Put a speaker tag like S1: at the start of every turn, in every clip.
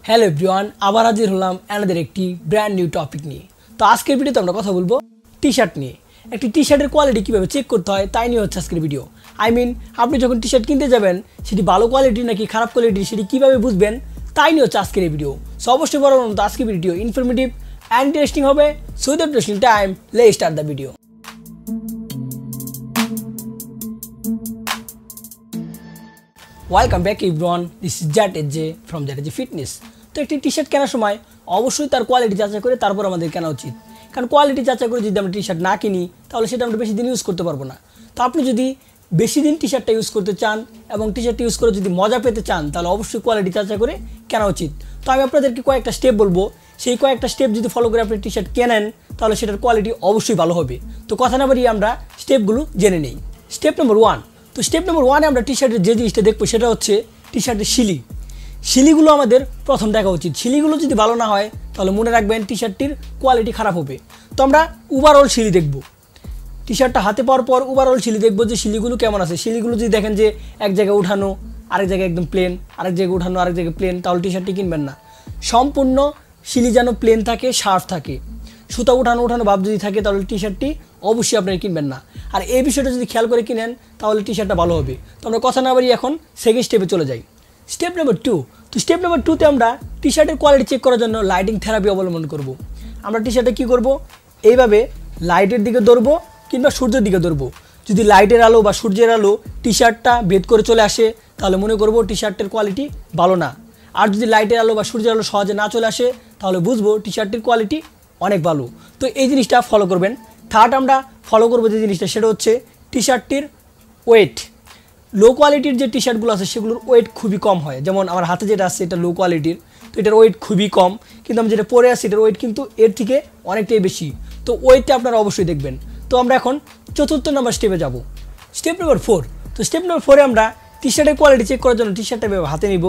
S1: Hello everyone, আবার হাজির হলাম অ্যানাদার একটি ব্র্যান্ড নিউ টপিক নিয়ে। তো আজকের ভিডিওতে আমরা কথা বলবো টি শার্ট নিয়ে। একটি টি শার্টের কোয়ালিটি কীভাবে চেক করতে হয় তাই নিয়ে হচ্ছে আজকের ভিডিও। আপনি যখন টি শার্ট কিনতে যাবেন সেটি ভালো কোয়ালিটি নাকি খারাপ কোয়ালিটি সেটি কীভাবে বুঝবেন তাই নিয়ে হচ্ছে আজকের এই ভিডিও। সো অবশ্যই বড় মতো আজকের ভিডিও ইনফরমেটিভ অ্যান্ড ইন্টারেস্টিং হবে। So without wasting time, let's start the video. Welcome back everyone, this is জ্যাটেজে ফ্রম জ্যাটেজে ফিটনেস। তো একটি টি শার্ট কেনার সময় অবশ্যই তার কোয়ালিটি যাচাই করে তারপর আমাদের কেনা উচিত, কারণ কোয়ালিটি যাচাই করে যদি আমরা টি শার্ট না কিনি তাহলে সেটা আমরা বেশি দিন ইউজ করতে পারবো না। তো আপনি যদি বেশি দিন টি শার্টটা ইউজ করতে চান এবং টি শার্টটা ইউজ করে যদি মজা পেতে চান তাহলে অবশ্যই কোয়ালিটি যাচাই করে কেনা উচিত। তো আমি আপনাদেরকে কয়েকটা স্টেপ বলবো, সেই কয়েকটা স্টেপ যদি ফলো করে আপনি টি শার্ট কেনেন তাহলে সেটার কোয়ালিটি অবশ্যই ভালো হবে। তো কথা না বাড়িয়ে আমরা স্টেপগুলো জেনে নেই। স্টেপ নম্বর 1। তো স্টেপ নম্বর 1-এ আমরা টি শার্টের যে জিনিসটা দেখবো সেটা হচ্ছে টি শার্টের শিলিগুলো আমাদের প্রথম দেখা উচিত। শিলিগুলো যদি ভালো না হয় তাহলে মনে রাখবেন টি শার্টটির কোয়ালিটি খারাপ হবে। তো আমরা ওভারঅল শিলি দেখব, টি শার্টটা হাতে পাওয়ার পর ওভারঅল শিলি দেখবো যে শিলিগুলো কেমন আছে। শিলিগুলো যদি দেখেন যে এক জায়গায় উঠানো, আরেক জায়গায় একদম প্লেন, আরেক জায়গায় উঠানো, আরেক জায়গায় প্লেন, তাহলে টি শার্টটি কিনবেন না। সম্পূর্ণ শিলি যেন প্লেন থাকে, শার্প থাকে, সুতা উঠানো ভাব যদি থাকে তাহলে টি শার্টটি অবশ্যই আপনারা কিনবেন না। আর এই বিষয়টা যদি খেয়াল করে কিনেন তাহলে টি শার্টটা ভালো হবে। তো আমরা কথা না বাড়িয়ে এখন সেকেন্ড স্টেপে চলে যাই। স্টেপ নম্বর 2। তো স্টেপ নম্বর 2-তে আমরা টি শার্টের কোয়ালিটি চেক করার জন্য লাইটিং থেরাপি অবলম্বন করব। আমরা টি শার্টে কী করবো, এইভাবে লাইটের দিকে ধরবো কিংবা সূর্যের দিকে ধরবো। যদি লাইটের আলো বা সূর্যের আলো টি শার্টটা ভেদ করে চলে আসে তাহলে মনে করবো টি শার্টের কোয়ালিটি ভালো না। আর যদি লাইটের আলো বা সূর্যের আলো সহজে না চলে আসে তাহলে বুঝবো টি শার্টের কোয়ালিটি অনেক ভালো। তো এই জিনিসটা ফলো করবেন। থার্ড আমরা ফলো করবো যে জিনিসটা সেটা হচ্ছে টি শার্টটির ওয়েট। লো কোয়ালিটির যে টি শার্টগুলো আছে সেগুলোর ওয়েট খুবই কম হয়। যেমন আমার হাতে যেটা আছে এটা লো কোয়ালিটির, তো এটার ওয়েট খুবই কম, কিন্তু আমি যেটা পরে আছি এটার ওয়েট কিন্তু এর থেকে অনেকটাই বেশি। তো ওয়েটটা আপনারা অবশ্যই দেখবেন। তো আমরা এখন চতুর্থ নম্বর স্টেপে যাব, স্টেপ নম্বর 4। তো স্টেপ নম্বর 4-এ আমরা টি শার্টের কোয়ালিটি চেক করার জন্য টি শার্টটা হাতে নিব,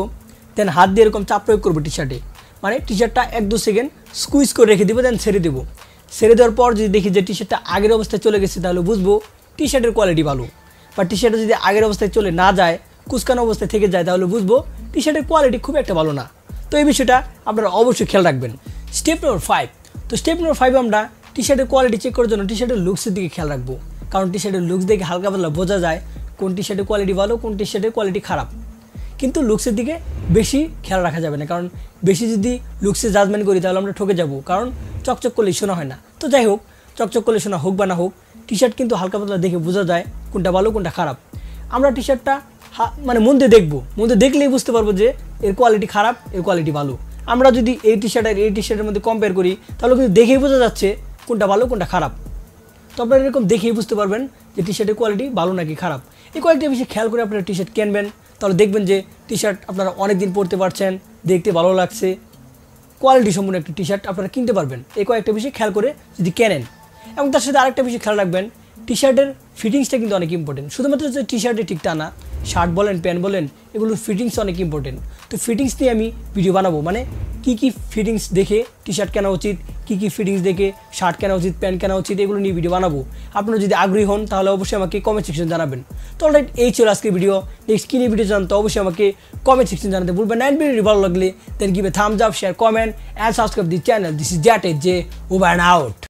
S1: দেন হাত দিয়ে এরকম চাপ প্রয়োগ করবো টি শার্টে। মানে টি শার্টটা 1-2 সেকেন্ড স্কুইজ করে রেখে দেবো, দেন ছেড়ে দেবো। ছেড়ে দেওয়ার পর যদি দেখি যে টি শার্টটা আগের অবস্থায় চলে গেছে তাহলে বুঝবো টি শার্টের কোয়ালিটি ভালো। বা টি শার্টটা যদি আগের অবস্থায় চলে না যায়, কুচকানো অবস্থায় থেকে যায়, তাহলে বুঝবো টি শার্টের কোয়ালিটি খুব একটা ভালো না। তো এই বিষয়টা আপনারা অবশ্যই খেয়াল রাখবেন। স্টেপ নম্বর 5। তো স্টেপ নম্বর 5-এ আমরা টি শার্টের কোয়ালিটি চেক করার জন্য টি শার্টের লুকসের দিকে খেয়াল রাখবো, কারণ টি শার্টের লুকস দেখে হালকা পাতলা বোঝা যায় কোন টি শার্টের কোয়ালিটি ভালো, কোন টি শার্টের কোয়ালিটি খারাপ। কিন্তু লুকসের দিকে বেশি খেয়াল রাখা যাবে না, কারণ বেশি যদি লুকসে জাজমেন্ট করি তাহলে আমরা ঠকে যাব, কারণ চকচক করলেই শোনা হয় না। তো যাই হোক, চকচক করলে শোনা হোক বা না হোক, টি শার্ট কিন্তু হালকা পাতলা দেখে বোঝা যায় কোনটা ভালো কোনটা খারাপ। আমরা টি শার্টটা মন দিয়ে দেখবো, মন দিয়ে দেখলেই বুঝতে পারবো যে এর কোয়ালিটি খারাপ, এর কোয়ালিটি ভালো। আমরা যদি এই টি শার্ট আর এই টি শার্টের মধ্যে কম্পেয়ার করি তাহলে কিন্তু দেখেই বোঝা যাচ্ছে কোনটা ভালো কোনটা খারাপ। তো আপনারা এরকম দেখেই বুঝতে পারবেন যে টি শার্টের কোয়ালিটি ভালো নাকি খারাপ। এই কয়েকটা বিষয় খেয়াল করে আপনারা টি শার্ট কিনবেন, তাহলে দেখবেন যে টি শার্ট আপনারা অনেক দিন পরতে পারছেন, দেখতে ভালো লাগছে, কোয়ালিটি সম্পূর্ণ একটি টি শার্ট আপনারা কিনতে পারবেন। এই কয়েকটা বিষয় খেয়াল করে যদি কেনেন। এবং তার সাথে আরেকটা বিষয় খেয়াল রাখবেন, টি শার্টের ফিটিংসটা কিন্তু অনেক ইম্পর্টেন্ট। শুধুমাত্র যে টি শার্টে ঠিক টা না, শার্ট বলেন প্যান্ট বলেন এগুলোর ফিটিংস অনেক ইম্পর্টেন্ট। তো ফিটিংস নিয়ে আমি ভিডিও বানাবো, মানে কী ফিটিংস দেখে টি শার্ট কেনা উচিত, কী ফিটিংস দেখে শার্ট কেনা উচিত, প্যান্ট কেনা উচিত, এগুলো নিয়ে ভিডিও বানাবো। আপনারা যদি আগ্রহী হন তাহলে অবশ্যই আমাকে কমেন্ট সেকশন জানাবেন। তো অলরাইট, এই ছিল আজকের ভিডিও। নেক্সট কী নিয়ে ভিডিও জানতে অবশ্যই আমাকে কমেন্ট সেকশন জানাতে ভুলবেন না। ভিডিওটি ভালো লাগলে then give a thumbs up, share, comment and subscribe the channel. This is জ্যাটেজে, ওভার অ্যান্ড আউট।